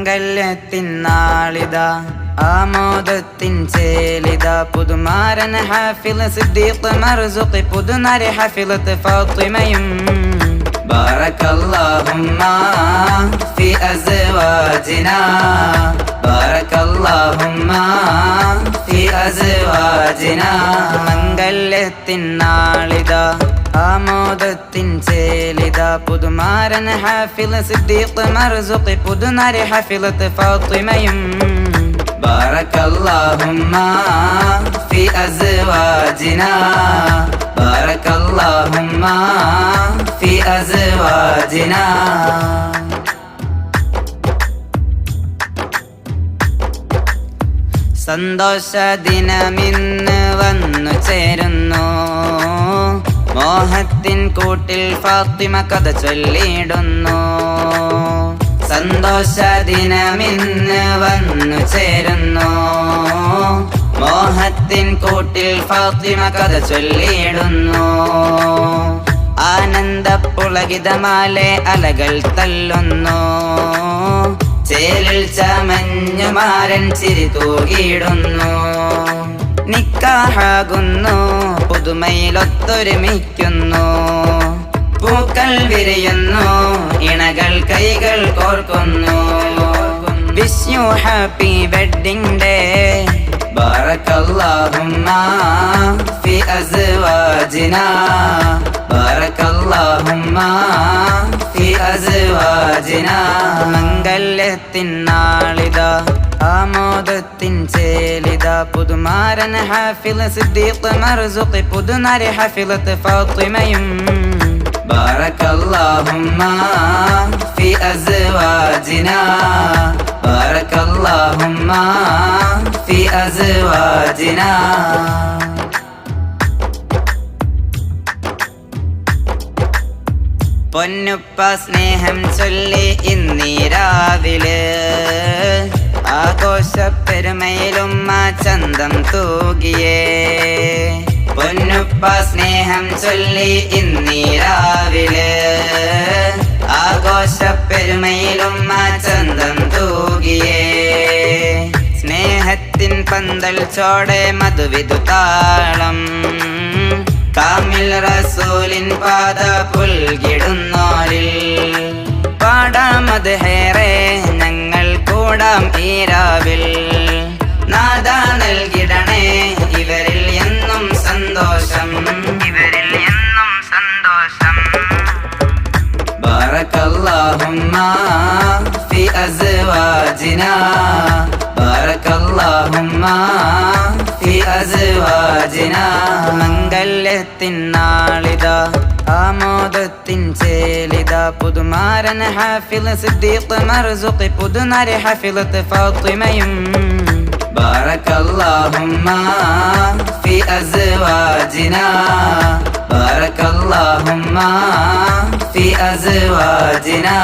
മംഗല്യത്തിൻ നാളിതാ ആമോദത്തിൻ ചേലിതാ പുതുമാരൻ ഹാഫിൽ സിദ്ദീഖ് മർസുഖി പുതുനാരി ഹാഫിലത്ത് ഫാത്തിമയും ബാറകല്ലാഹുമ്മ ഫി അസ്വാജിനാ ബാറകല്ലാഹുമ്മ ഫി അസ്വാജിനാ മംഗല്യത്തിൻ നാളിതാ ആമോദത്തിൻ ചേലിതാ പുതുമാരൻ ഹാഫിൽ സിദ്ദീഖ് മർസുഖി പുതുനാരി ഹാഫിലത്ത് ഫാത്തിമയും ബാറകല്ലാഹുമ്മ ഫി അസ്വാജിനാ ബാറകല്ലാഹുമ്മ ഫി അസ്വാജിനാ. സന്തോഷ ദിനമിന്ന് വന്നു ചേരുന്നു, മോഹത്തിൻ കൂട്ടിൽ ഫാത്തിമ കഥ ചൊല്ലിടുന്നു. സന്തോഷ ദിനമിന്ന് വന്നു ചേരുന്നു, മോഹത്തിൻ കൂട്ടിൽ ഫാത്തിമ കഥ ചൊല്ലിടുന്നു. ആനന്ദപ്പുളകിതമാലെ അലകൾ തല്ലുന്നു, ചേലിൽ ചമഞ്ഞുമാരൻ ചിരി തൂകിയിടുന്നു. നിക്കാഹാകുന്നു, പുതുമയിലൊത്തൊരുമിക്കുന്നു, പൂക്കൾ വിരിയുന്നു, ഇണകൾ കൈകൾ കോർക്കുന്നു. Wish you happy wedding day. ബാറകല്ലാഹുമ്മ ഫി അസ്വാജിനാ ബാറകല്ലാഹുമ്മ ഫി അസ്വാജിനാ മംഗല്യത്തിൻ നാളിതാ ആമോദത്തിൻ ചേലിതാ പുതുമാരൻ ഹാഫിൽ സിദ്ദീഖ് മർസുഖി പുതുനാരി ഹാഫിലത്ത് ഫാത്തിമയും ബാറകല്ലാഹുമ്മ ഫി അസ്വാജിനാ ബാറകല്ലാഹുമ്മ ഫി അസ്വാജിനാ. പൊന്നുപ്പ സ്നേഹം ചൊല്ലി ഇന്നീ രാവിലെ, ആഘോഷപ്പെരുമയിലും ആ ചന്തം തൂകിയേ. പൊന്നുപ്പ സ്നേഹം ചൊല്ലി ഇന്നീ രാവിലെ, ആഘോഷപ്പെരുമയിലും ആ ചന്തം തൂകിയേ. സ്നേഹത്തിൻ പന്തൽ ചോടെ മധുവിധുതാളം, കാമിൽ റസൂലിൻ പാത പുൽകിടുന്നോരിൽ പാടാമത് ഹേറെ ഞങ്ങൾ കൂടാം ഈ രാവിൽ. നാദാ നൽകിടണേ ഇവരിൽ എന്നും സന്തോഷം, ഇവരിൽ എന്നും സന്തോഷം. ബാറകല്ലാഹുമ്മ ഫി അസ്വാജിനാ ബാറകല്ലാഹുമ്മ ഫി അസ്വാജിനാ മംഗല്യത്തിൻ നാളിതാ ആമോദത്തിൻ ചേലിതാ പുതുമാരൻ ഹാഫിൽ സിദ്ദീഖ് മർസുഖി പുതുനാരി ഹാഫിലത്ത് ഫാത്തിമയും ബാറകല്ലാഹുമ്മ ഫി അസ്വാജിനാ ബാറകല്ലാഹുമ്മ ഫി അസ്വാജിനാ.